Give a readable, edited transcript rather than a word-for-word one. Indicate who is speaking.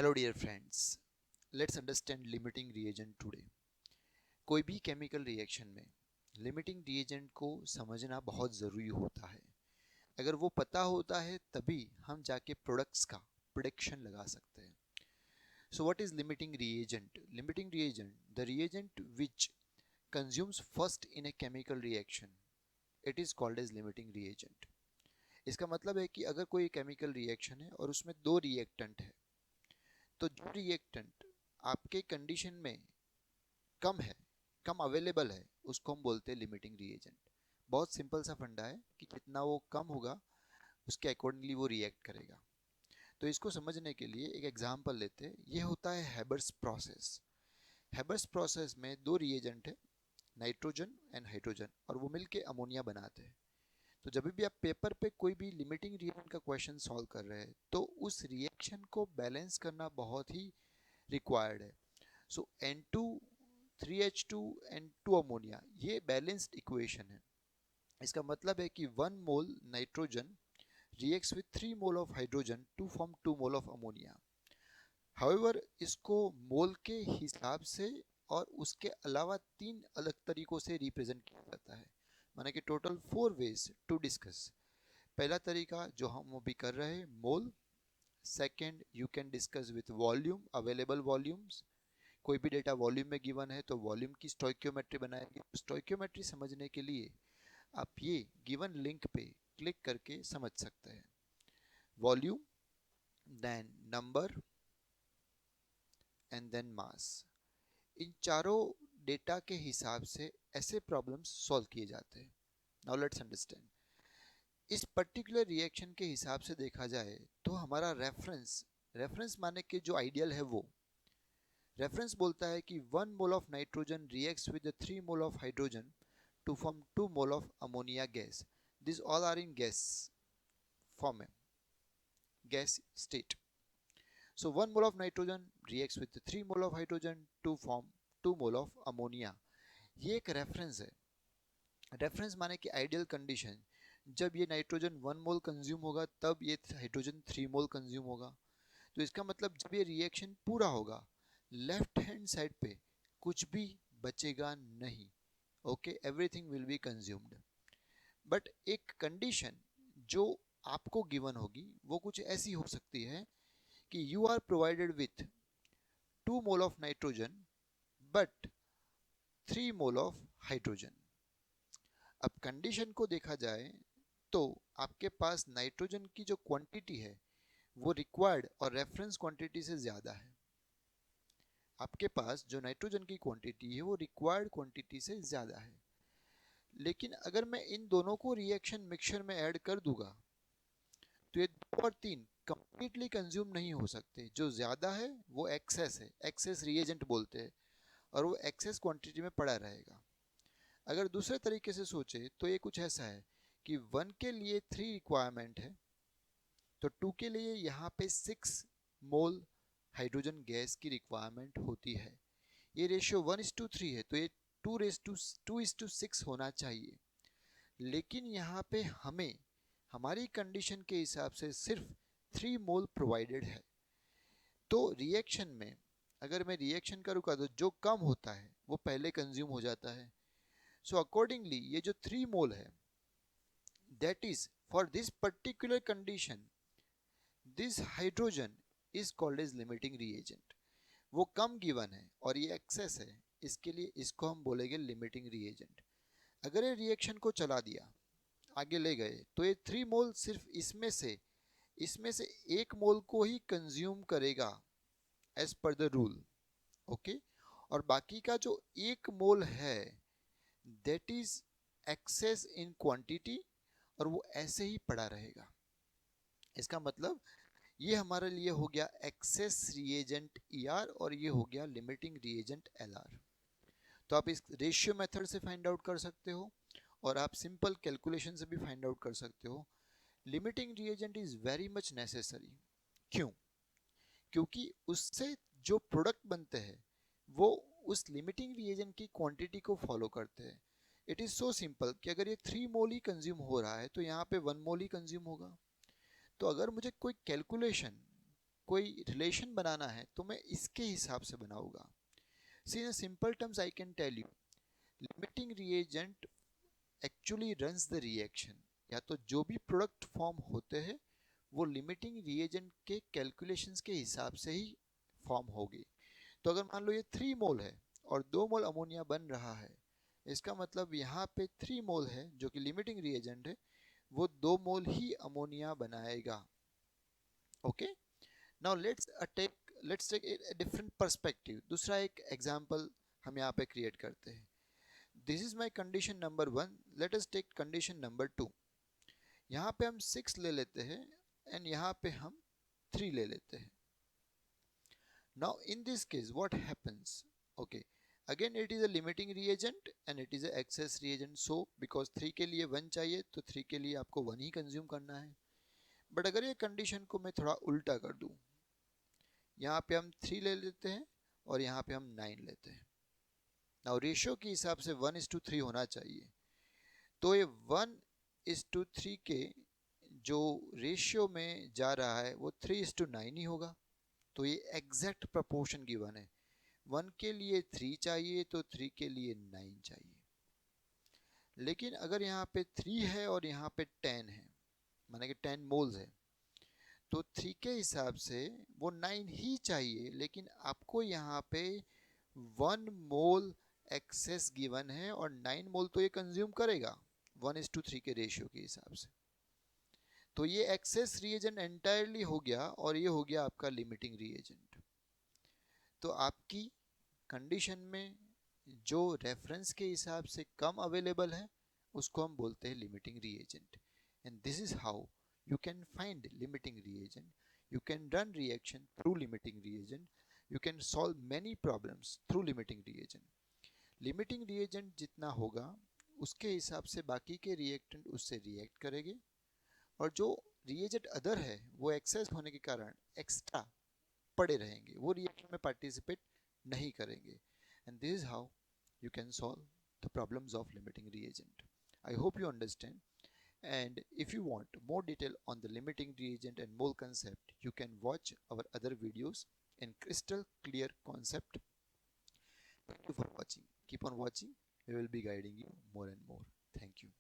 Speaker 1: Hello dear friends, let's understand limiting reagent today. कोई भी chemical reaction में limiting reagent को समझना बहुत ज़रूरी होता है। अगर वो पता होता है तभी हम जाके प्रोडक्ट्स का प्रेडिक्शन लगा सकते हैं। So what is limiting reagent? Limiting reagent, the reagent which consumes first in a chemical reaction, it is called as limiting reagent. इसका मतलब है कि अगर कोई केमिकल रिएक्शन है और उसमें दो रिएक्टेंट है, तो जो रिएक्टेंट आपके कंडीशन में कम है, कम अवेलेबल है, उसको हम बोलते हैं लिमिटिंग रिएजेंट। बहुत सिंपल सा फंडा है कि जितना वो कम होगा उसके अकॉर्डिंगली वो रिएक्ट करेगा। तो इसको समझने के लिए एक एग्जांपल लेते हैं। ये होता है हैबर्स प्रोसेस। हैबर्स प्रोसेस में दो रिएजेंट है, नाइट्रोजन एंड हाइड्रोजन, और वो मिलके अमोनिया बनाते हैं। तो जब भी आप पेपर पे कोई भी लिमिटिंग रिएजेंट का क्वेश्चन सॉल्व कर रहे हैं तो उस रिएक्शन को बैलेंस करना बहुत ही रिक्वायर्ड है। So N2 3H2 and 2 ammonia, ये बैलेंस्ड इक्वेशन है। इसका मतलब है कि 1 mole nitrogen reacts with 3 mole of hydrogen to form 2 mole of ammonia. However इसको मोल के हिसाब से और उसके अलावा तीन अलग तरीकों से रिप्रेजेंट किया जाता है, माने कि टोटल 4 वेज टू डिस्कस। पहला तरीका जो हम अभी कर रहे हैं, mole. Second, you can discuss with volume, available volumes. कोई भी डेटा वॉल्यूम में गिवन है तो वॉल्यूम की स्टोइक्योमेट्री बनाएंगे। स्टोइक्योमेट्री समझने के लिए आप ये गिवन लिंक पे क्लिक करके समझ सकते हैं। Volume, then number and then mass. इन चारों डेटा के हिसाब से ऐसे प्रॉब्लम्स सॉल्व किए जाते हैं। Now let's understand. इस पर्टिकुलर रिएक्शन के हिसाब से देखा जाए तो हमारा रेफरेंस, रेफरेंस माने कि जो आइडियल है वो रेफरेंस बोलता है कि 1 मोल of nitrogen reacts with 3 mole of hydrogen to form 2 mole of ammonia gas. These all are in gas form, gas state. So 1 mole of nitrogen reacts with 3 mole of hydrogen to form 2 mole of ammonia. ये एक reference है। Reference माने कि ideal condition, जब ये nitrogen 1 मोल consume होगा तब ये हाइड्रोजन 3 मोल कंज्यूम होगा। तो इसका मतलब जब ये रिएक्शन पूरा होगा, लेफ्ट हैंड साइड पे कुछ भी बचेगा नहीं। Okay, everything will be consumed. But एक कंडीशन जो आपको गिवन होगी वो कुछ ऐसी हो सकती है कि you are provided with 2 mole of nitrogen but 3 mole of hydrogen. अब कंडीशन को देखा जाए तो आपके पास नाइट्रोजन की जो क्वांटिटी है वो रिक्वायर्ड और रेफरेंस क्वांटिटी से ज़्यादा है। आपके पास जो नाइट्रोजन की क्वांटिटी है वो रिक्वायर्ड क्वांटिटी से ज़्यादा है। लेकिन अगर मैं इन दोनों को रिएक्शन मिक्सचर में ऐड कर दूंगा तो ये 2 और 3 कंप्लीटली कंज्यूम नहीं हो सकते। जो ज़्यादा है वो एक्सेस है, एक्सेस रिएजेंट बोलते हैं, और वो एक्सेस क्वांटिटी में पड़ा रहेगा। अगर दूसरे तरीके से सोचे तो ये कुछ ऐसा है कि 1 के लिए 3 रिक्वायरमेंट है तो 2 के लिए यहाँ पे 6 मोल हाइड्रोजन गैस की रिक्वायरमेंट होती है। ये रेशियो 1:3 है तो ये 2:6 होना चाहिए। लेकिन यहाँ पे हमें हमारी कंडीशन के हिसाब से सिर्फ 3 मोल प्रोवाइडेड है। तो रिएक्शन में अगर मैं रिएक्शन करूँगा तो जो कम होता है वो पहले कंज्यूम हो जाता है। सो अकॉर्डिंगली ये जो 3 मोल है, that is for this particular condition this hydrogen is called as limiting reagent. वो कम गिवन है और ये एक्सेस है, इसके लिए इसको हम बोलेंगे लिमिटिंग रिएजेंट। अगर ये रिएक्शन को चला दिया, आगे ले गए, तो ये 3 मोल सिर्फ इसमें से 1 मोल को ही कंज्यूम करेगा as per the rule. Okay, और बाकी का जो 1 मोल है that is excess in quantity, और वो ऐसे ही पड़ा रहेगा। इसका मतलब ये हमारे लिए हो गया एक्सेस रिएजेंट ER और ये हो गया लिमिटिंग रिएजेंट LR। तो आप इस रेशियो मेथड से फाइंड आउट कर सकते हो और आप सिंपल कैलकुलेशन से भी फाइंड आउट कर सकते हो। Limiting reagent is very much necessary. क्यों? क्योंकि उससे जो प्रोडक्ट बनते हैं वो उस लिमिटिंग रिएजेंट की क्वांटिटी को फॉलो करते हैं। इट इज़ सो सिंपल कि अगर ये 3 मोल ही कंज्यूम हो रहा है तो यहाँ पे 1 मोल ही कंज्यूम होगा। तो अगर मुझे कोई कैलकुलेशन कोई रिलेशन बनाना है तो मैं इसके हिसाब से बनाऊंगा. See in simple terms I can tell you, limiting reagent actually runs the reaction. या तो जो भी प्रोडक्ट फॉर्म होते हैं वो लिमिटिंग रिएजेंट के कैलकुलेशंस के हिसाब से ही फॉर्म होगी. तो अगर मान लो ये 3 मोल है और 2 मोल अमोनिया बन रहा है, इसका मतलब यहाँ पे 3 मोल है जो कि लिमिटिंग रिएजेंट है, वो 2 मोल ही अमोनिया बनाएगा. Okay, now let's take a different perspective. दूसरा एक एग्जांपल हम यहाँ पे क्रिएट करते हैं. This is my condition number 1. Let us take condition number 2. यहाँ पे हम 6 ले लेते हैं एंड यहाँ पे हम 3 ले लेते हैं. Now in this case what happens? Okay, again it is a limiting reagent and it is a excess reagent. So because 3 के लिए 1 चाहिए तो 3 के लिए आपको 1 ही कंज्यूम करना है. बट अगर ये कंडीशन को मैं थोड़ा उल्टा कर दूं, यहाँ पे हम 3 ले लेते हैं और यहाँ पे हम 9 लेते हैं. नाउ रेशियो के हिसाब से 1:3 होना चाहिए. तो ये 1:3 के जो रेशियो में जा रहा है वो 3:9 ही होगा. तो ये एग्जैक्ट प्रपोर्शन गिवन है. 1 के लिए 3 चाहिए तो 3 के लिए 9 चाहिए. लेकिन अगर यहाँ पे 3 है और यहाँ पे 10 है, माने कि 10 मोल्स है, तो 3 के हिसाब से वो 9 ही चाहिए. लेकिन आपको यहाँ पे 1 मोल एक्सेस गिवन है और 9 मोल तो ये कंज्यूम करेगा 1:3 के रेशियो के हिसाब से. तो ये एक्सेस रिएजेंट एंटायरली हो गया और ये हो गया आपका लिमिटिंग रिएजेंट. तो आपकी कंडीशन में जो रेफरेंस के हिसाब से कम अवेलेबल है उसको हम बोलते हैं limiting reagent. And this is how you can find limiting reagent, you can run reaction through limiting reagent, you can solve many problems through limiting reagent. Limiting reagent जितना होगा उसके हिसाब से बाकी के रिएक्टेंट उससे रिएक्ट करेंगे और जो रिएजेंट अदर है वो एक्सेस होने के कारण एक्स्ट्रा पड़े रहेंगे, वो रिएक्शन में पार्टिसिपेट नहीं करेंगे. And this is how you can solve the problems of limiting reagent. I hope you understand. And if you want more detail on the limiting reagent and mole concept, you can watch our other videos in crystal clear concept. Thank you for watching. Keep on watching. We will be guiding you more and more. Thank you.